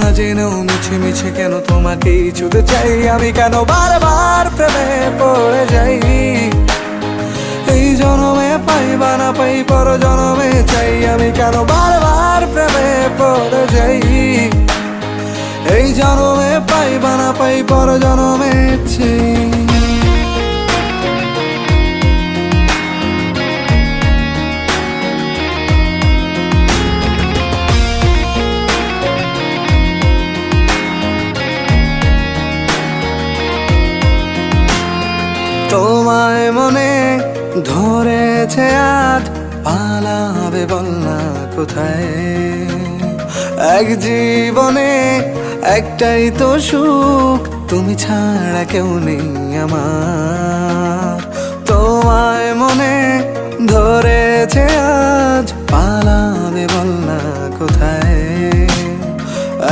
না জেনেও মিছে মিছে কেন তোমাকেই ছুতে চাই আমি, কেন বারবার প্রেমে পড়ে যাই। এই জনমে পাই বা না পাই পর জনমে চাই আমি, কেন বারবার প্রেমে পড়ে যাই। এই জনমে পাই বা না পাই পর জনমে চাই। তোমায় মনে ধরেছে আজ, পালাবে বল না কোথায়। এক জীবনে একটাই তো সুখ, তুমি ছাড়া কেউ নেই আমার। তোমায় মনে ধরেছে আজ, পালাবে বল না কোথায়।